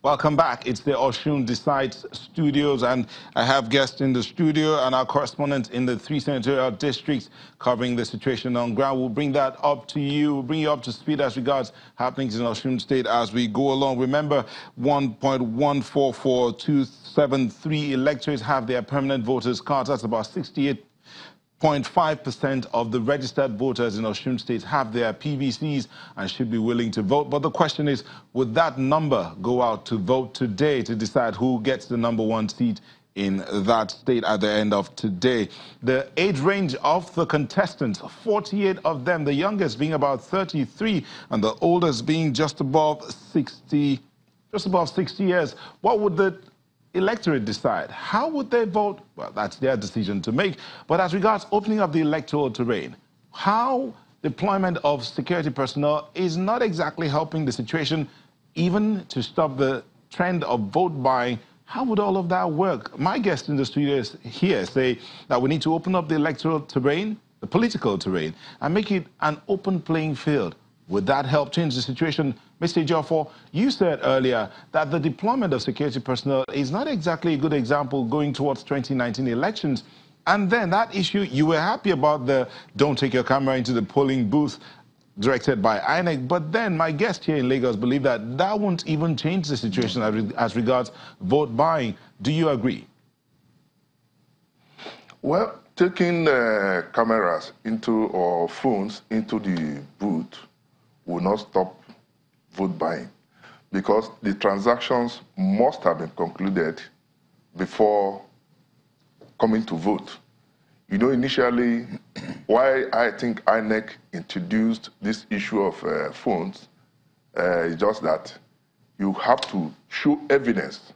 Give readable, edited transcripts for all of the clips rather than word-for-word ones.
Welcome back. It's the Osun Decides studios, and I have guests in the studio and our correspondent in the 3 senatorial districts covering the situation on ground. We'll bring that up to you, we'll bring you up to speed as regards happenings in Osun State as we go along. Remember, 1.144273 electorates have their permanent voters cards. That's about 68.5% of the registered voters in Osun State have their PVCs and should be willing to vote. But the question is, would that number go out to vote today to decide who gets the #1 seat in that state at the end of today? The age range of the contestants, 48 of them, the youngest being about 33 and the oldest being just above 60 years. What would the electorate decide? How would they vote? Well, that's their decision to make. But as regards opening up the electoral terrain, how deployment of security personnel is not exactly helping the situation, even to stop the trend of vote buying. How would all of that work? My guests in the studio here say that we need to open up the electoral terrain, the political terrain, and make it an open playing field. Would that help change the situation? Mr. Ejiofor, you said earlier that the deployment of security personnel is not exactly a good example going towards 2019 elections. And then that issue, you were happy about the don't take your camera into the polling booth directed by INEC. But then my guest here in Lagos believe that that won't even change the situation as regards vote buying. Do you agree? Well, taking cameras into or phones into the booth will not stop vote buying, because the transactions must have been concluded before coming to vote. You know, initially, why I think INEC introduced this issue of phones is just that you have to show evidence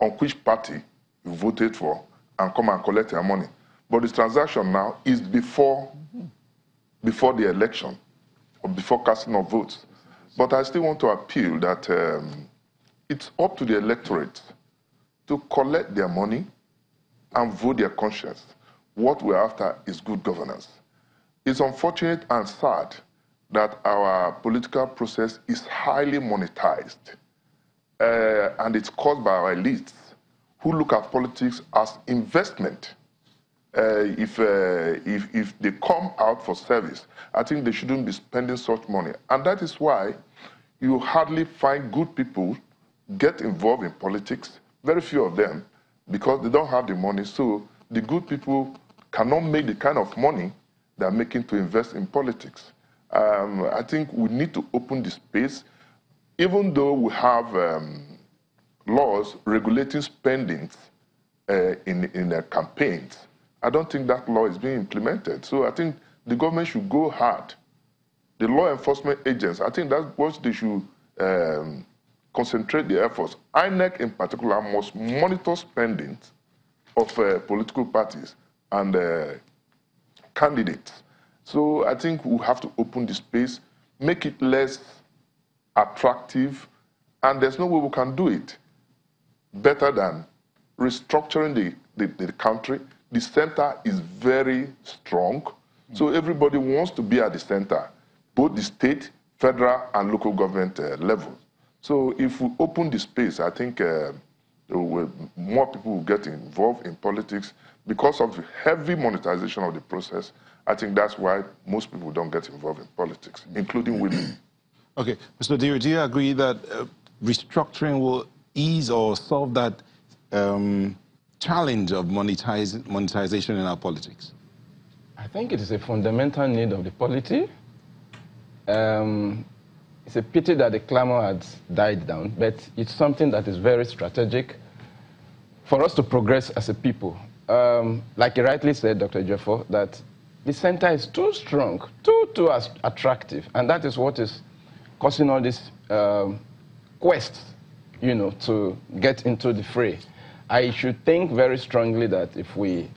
on which party you voted for and come and collect your money. But the transaction now is before the election, or before casting of votes. But I still want to appeal that it's up to the electorate to collect their money and vote their conscience. What we're after is good governance. It's unfortunate and sad that our political process is highly monetized, and it's caused by our elites who look at politics as investment. If they come out for service, I think they shouldn't be spending such money. And that is why you hardly find good people get involved in politics, very few of them, because they don't have the money. So the good people cannot make the kind of money they're making to invest in politics. I think we need to open the space, even though we have laws regulating spendings in campaigns. I don't think that law is being implemented. So I think the government should go hard. The law enforcement agents, I think that's what they should concentrate their efforts. INEC in particular must monitor spendings of political parties and candidates. So I think we have to open the space, make it less attractive, and there's no way we can do it better than restructuring the country. The center is very strong, so everybody wants to be at the center, both the state, federal, and local government levels. So if we open the space, I think more people will get involved in politics. Because of the heavy monetization of the process, I think that's why most people don't get involved in politics, including women. Okay, Mr. Diri, do you agree that restructuring will ease or solve that challenge of monetization in our politics? I think it is a fundamental need of the polity. It's a pity that the clamor has died down, but it's something that is very strategic for us to progress as a people. Like you rightly said, Dr. Ejiofor, that the center is too strong, too attractive, and that is what is causing all this quest, to get into the fray. I should think very strongly that if we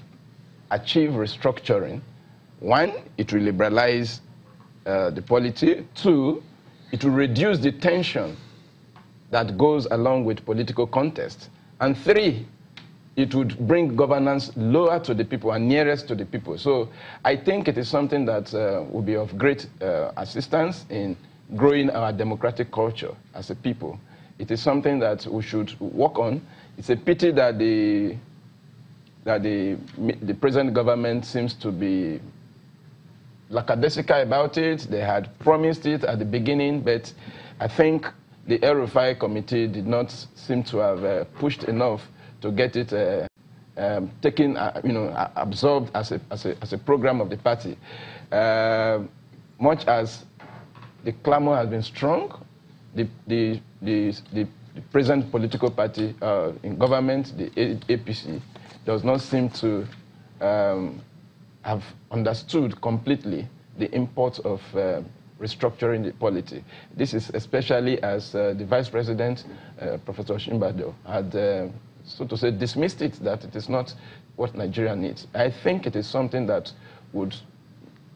achieve restructuring, one, it will liberalize the polity. Two, it will reduce the tension that goes along with political contest. And three, it would bring governance lower to the people and nearest to the people. So I think it is something that will be of great assistance in growing our democratic culture as a people. It is something that we should work on. It's a pity that the present government seems to be lackadaisical about it. They had promised it at the beginning, but I think the El-Rufai committee did not seem to have pushed enough to get it taken, absorbed as a program of the party. Much as the clamor has been strong, the present political party in government, the APC, does not seem to have understood completely the import of restructuring the polity. This is especially as the Vice President, Professor Shimbado, had, so to say, dismissed it, that it is not what Nigeria needs. I think it is something that would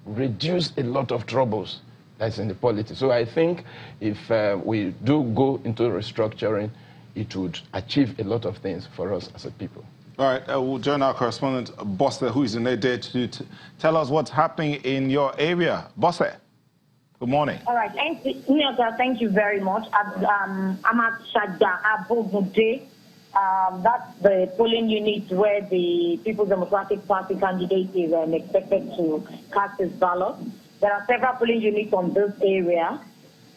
reduce a lot of troubles that's in the polity. So I think if we do go into restructuring, it would achieve a lot of things for us as a people. All right, we'll join our correspondent, Bosse, who is in there to tell us what's happening in your area. Bosse, good morning. All right, thank you very much. I'm at Shadda Abogunde. That's the polling unit where the People's Democratic Party candidate is expected to cast his ballot. There are several polling units on this area.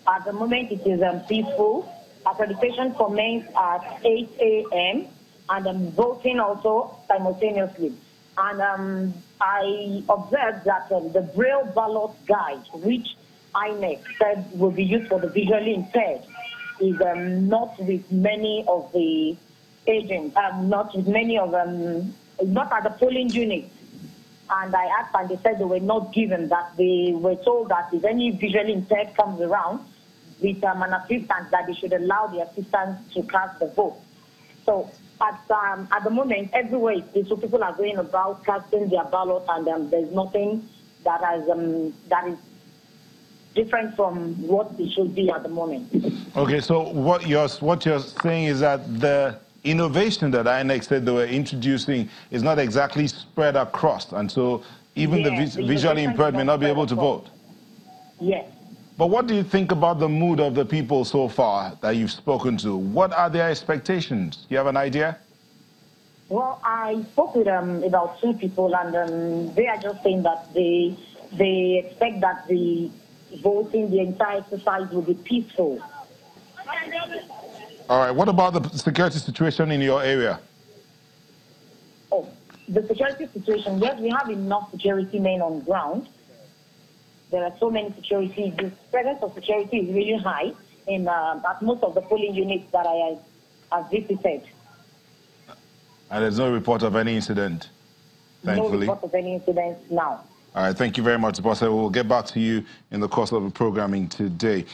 At the moment, it is peaceful. Accreditation commenced at 8 a.m. and voting also simultaneously. And I observed that the Braille ballot guide, which INEC said will be used for the visually impaired, is not with many of the agents, not with many of them, not at the polling units. And I asked, and they said they were not given that. They were told that if any visually impaired comes around with an assistant, that they should allow the assistant to cast the vote. So at the moment, everywhere so people are going about casting their ballot, and there's nothing that is different from what it should be at the moment. Okay, so what you're saying is that the innovation that INEC said they were introducing is not exactly spread across, and so even the visually impaired may not be able to vote. Yes. But what do you think about the mood of the people so far that you've spoken to? What are their expectations? Do you have an idea? Well, I spoke with about 2 people, and they are just saying that they expect that the voting, the entire exercise will be peaceful. All right. What about the security situation in your area? Oh, the security situation, yes, we have enough security men on ground. There are so many security. The presence of security is really high at most of the polling units that I have visited. And there's no report of any incident, thankfully? No report of any incidents now. All right. Thank you very much, Bosse. We'll get back to you in the course of the programming today.